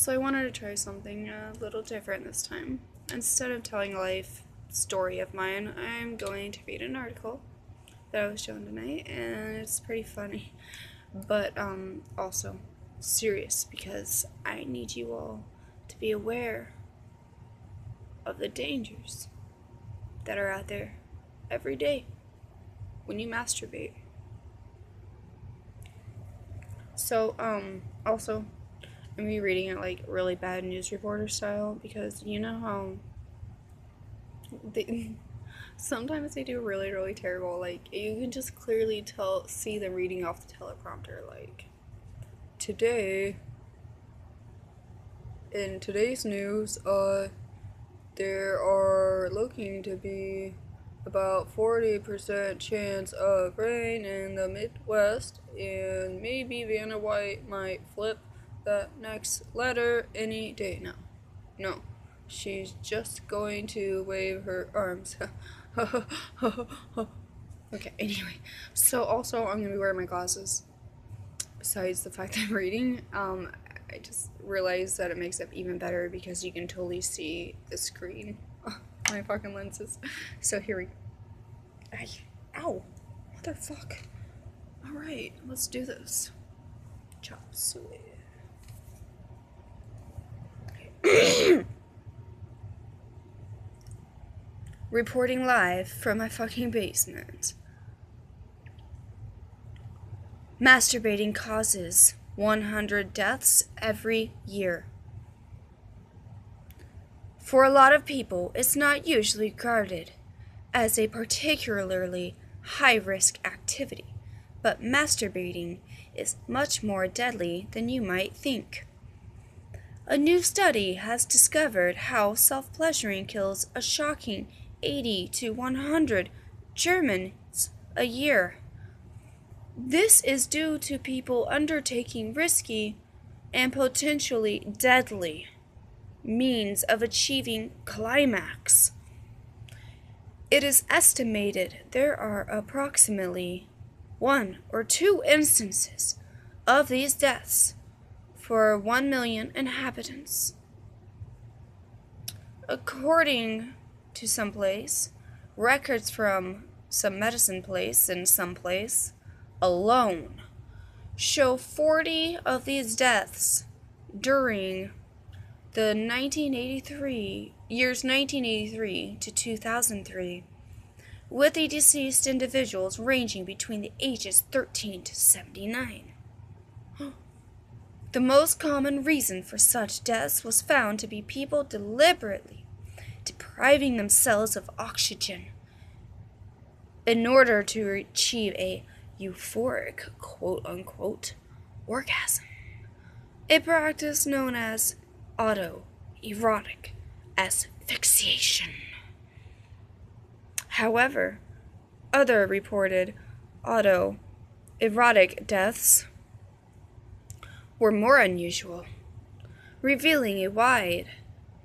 So I wanted to try something a little different this time. Instead of telling a life story of mine, I'm going to read an article that I was shown tonight, and it's pretty funny, but also serious, because I need you all to be aware of the dangers that are out there every day when you masturbate. So, also, I'm reading it like really bad news reporter style, because you know how sometimes they do really, really terrible, like, you can just clearly see them reading off the teleprompter, like, today, in today's news, there are looking to be about 40% chance of rain in the Midwest, and maybe Vanna White might flip that next letter any day. No, she's just going to wave her arms. Okay, anyway, so also I'm gonna be wearing my glasses. Besides the fact that I'm reading, I just realized that it makes it even better because you can totally see the screen. My fucking lenses. So here we go. Ow! Motherfuck. Alright, let's do this. Chop suey. Reporting live from my fucking basement. Masturbating causes 100 deaths every year. For a lot of people, it's not usually regarded as a particularly high-risk activity, but masturbating is much more deadly than you might think. A new study has discovered how self-pleasuring kills a shocking 80 to 100 Germans a year. This is due to people undertaking risky and potentially deadly means of achieving climax. It is estimated there are approximately 1 or 2 instances of these deaths for 1 million inhabitants. According to some place, records from some medicine place in some place alone show 40 of these deaths during the 1983 to 2003, with the deceased individuals ranging between the ages 13 to 79. The most common reason for such deaths was found to be people deliberately depriving themselves of oxygen in order to achieve a euphoric, quote-unquote, orgasm, a practice known as autoerotic asphyxiation. However, other reported autoerotic deaths were more unusual, revealing a wide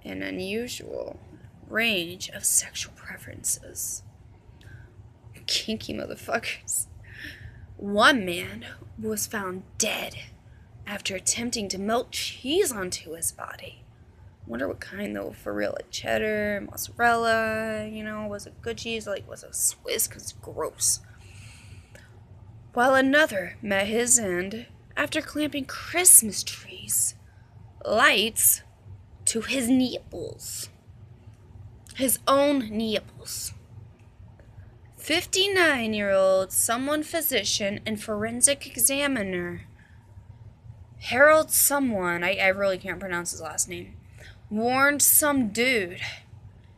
and unusual range of sexual preferences. Kinky motherfuckers. One man was found dead after attempting to melt cheese onto his body. Wonder what kind though, for real, like cheddar, mozzarella, was it good cheese, like was it Swiss, cause it's gross. While another met his end after clamping Christmas trees, lights, to his nipples. His own nipples. 59-year-old physician and forensic examiner Harold someone, I really can't pronounce his last name, warned some dude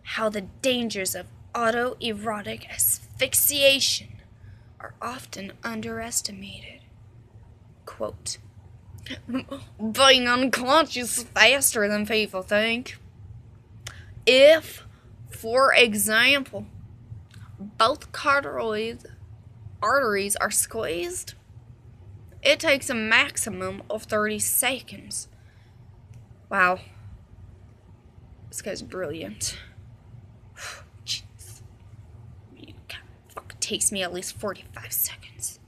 how the dangers of autoerotic asphyxiation are often underestimated. Quote, being unconscious faster than people think. If, for example, both carotid arteries are squeezed, it takes a maximum of 30 seconds. Wow. This guy's brilliant. Jeez. It fucking takes me at least 45 seconds.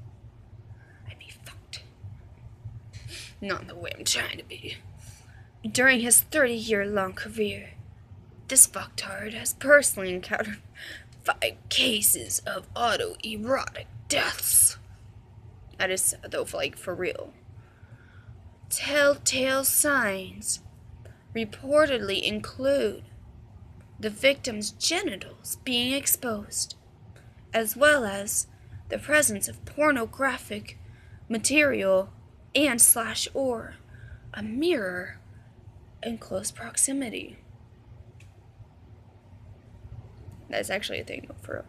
I'd be fucked. Not in the way I'm trying to be. During his 30-year-long career, this fucktard has personally encountered 5 cases of autoerotic deaths. That is, though, like, for real. Telltale signs reportedly include the victim's genitals being exposed, as well as the presence of pornographic material and/or a mirror in close proximity. That's actually a thing, for real.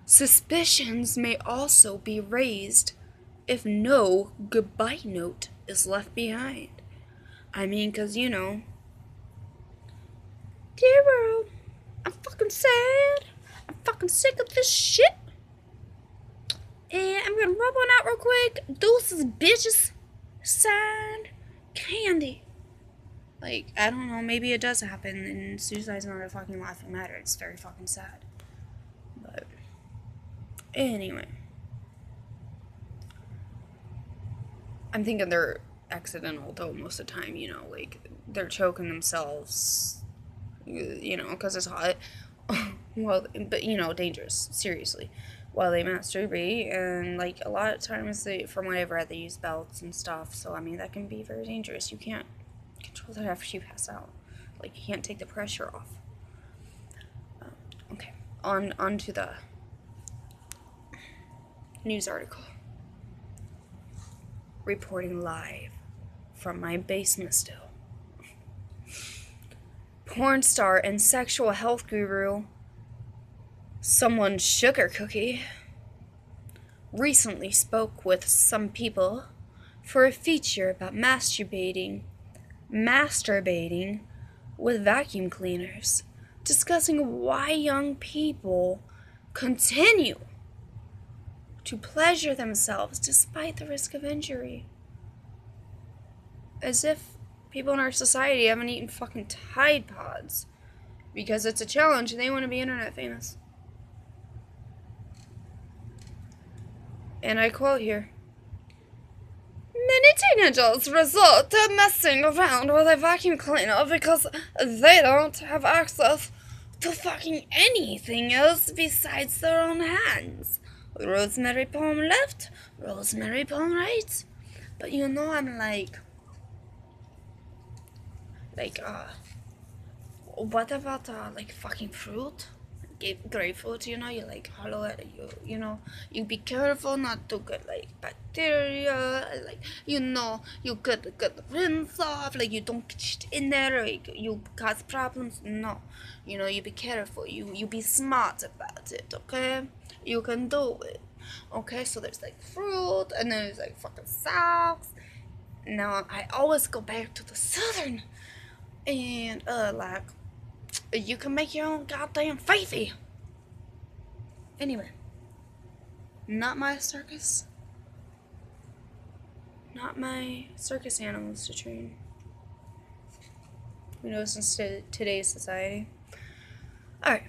Suspicions may also be raised if no goodbye note is left behind. I mean, 'cause, you know, dear world, I'm fucking sad. I'm fucking sick of this shit. And I'm gonna rub one out real quick. Deuces, bitches. Signed, Candy. Like, I don't know, maybe it does happen, and suicide's not a fucking laughing matter. It's very fucking sad. But, anyway. I'm thinking they're accidental, though, most of the time, you know, like, they're choking themselves, you know, because it's hot. Well, but, you know, dangerous, seriously, while they masturbate, and, like, a lot of times, from what I've read, they use belts and stuff, so, I mean, that can be very dangerous. You can't control that after you pass out. Like, you can't take the pressure off. Okay, on to the news article. Reporting live from my basement still. Porn star and sexual health guru, someone's sugar cookie, recently spoke with some people for a feature about masturbating with vacuum cleaners, discussing why young people continue to pleasure themselves despite the risk of injury. As if people in our society haven't eaten fucking Tide Pods because it's a challenge and they want to be internet famous. And I quote here, "Many teenagers resort to messing around with a vacuum cleaner because they don't have access to fucking anything else besides their own hands. Rosemary palm left, rosemary palm right." But you know, I'm like, what about, like, fucking fruit? Grapefruit, you know, you, like, hollow it, you know, you be careful not to get, like, bacteria, like, you know, you get the rinse off, like, you don't get shit in there, like, you cause problems. No, you know, you be careful, you be smart about it, okay? You can do it, okay? So there's, like, fruit, and then there's, like, fucking socks. Now, I always go back to the southern, and, like, you can make your own goddamn faithy. Anyway, not my circus. Not my circus animals to train. You know, since today's society. Alright.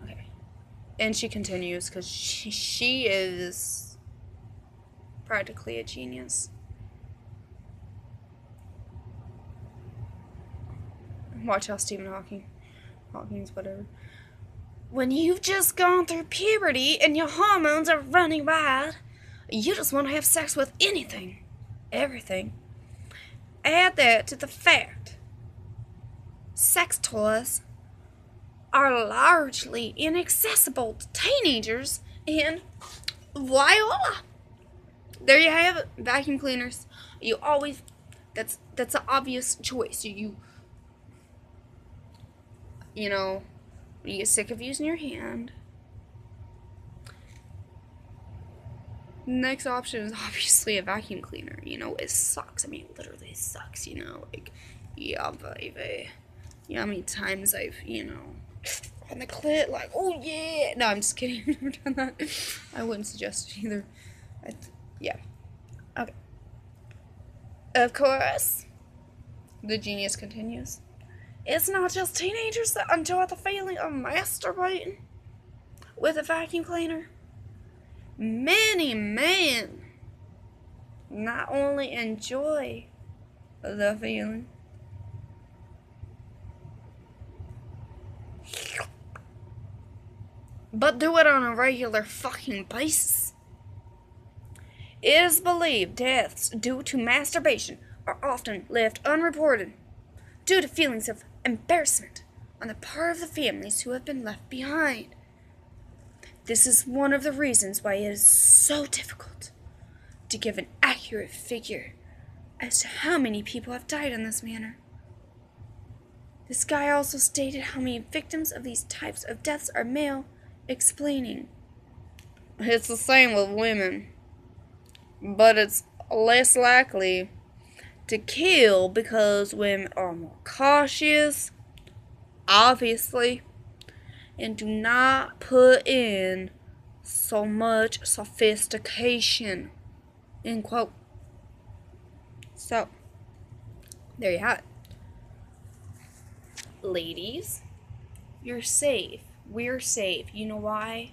Okay. And she continues, because she is practically a genius. Watch how Stephen Hawking's whatever. When you've just gone through puberty and your hormones are running wild, you just want to have sex with anything, everything. Add that to the fact sex toys are largely inaccessible to teenagers, and voila! There you have it, vacuum cleaners. You always, that's an obvious choice. You know, when you get sick of using your hand, next option is obviously a vacuum cleaner. You know, it sucks. I mean, it literally sucks, you know, like, yeah, baby. You know how many times I've, you know, on the clit, like, oh yeah. No, I'm just kidding. I've never done that. I wouldn't suggest it either. Yeah. Okay. Of course, the genius continues. It's not just teenagers that enjoy the feeling of masturbating with a vacuum cleaner. Many men not only enjoy the feeling. But do it on a regular fucking basis. It is believed deaths due to masturbation are often left unreported due to feelings of embarrassment on the part of the families who have been left behind. This is one of the reasons why it is so difficult to give an accurate figure as to how many people have died in this manner. This guy also stated how many victims of these types of deaths are male, explaining, "It's the same with women, but it's less likely to kill because women are more cautious, obviously, and do not put in so much sophistication." End quote. So, there you have it. Ladies, you're safe. We're safe. You know why?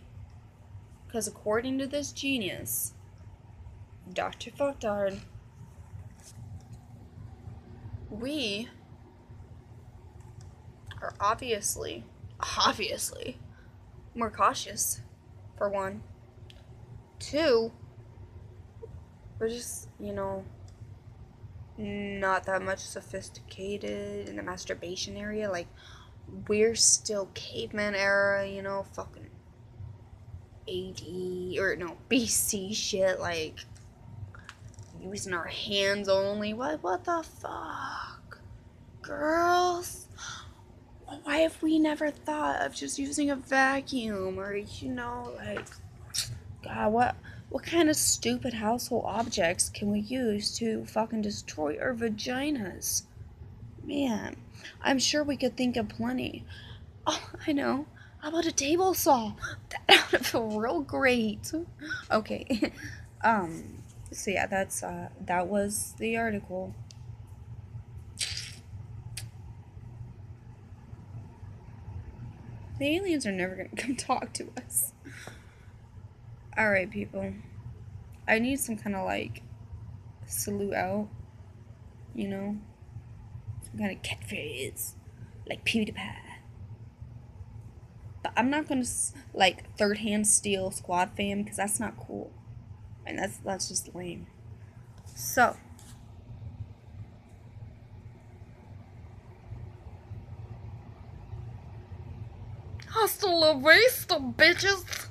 Because according to this genius, Dr. Fucktard, we are obviously more cautious, for one. Two, we're just, not that much sophisticated in the masturbation area. Like, we're still caveman era, fucking AD, or no, BC shit, like, using our hands only. What the fuck? Girls? Why have we never thought of just using a vacuum, or, like, God, what kind of stupid household objects can we use to fucking destroy our vaginas? Man, I'm sure we could think of plenty. Oh, I know. How about a table saw? That would feel real great. Okay. So yeah, that was the article. The aliens are never gonna come talk to us. Alright, people. I need some kind of, like, salute out. Some kind of catchphrase. Like PewDiePie. But I'm not gonna, like, third hand steal Squad Fam, because that's not cool. And that's just lame. So. Hasta la vista, bitches!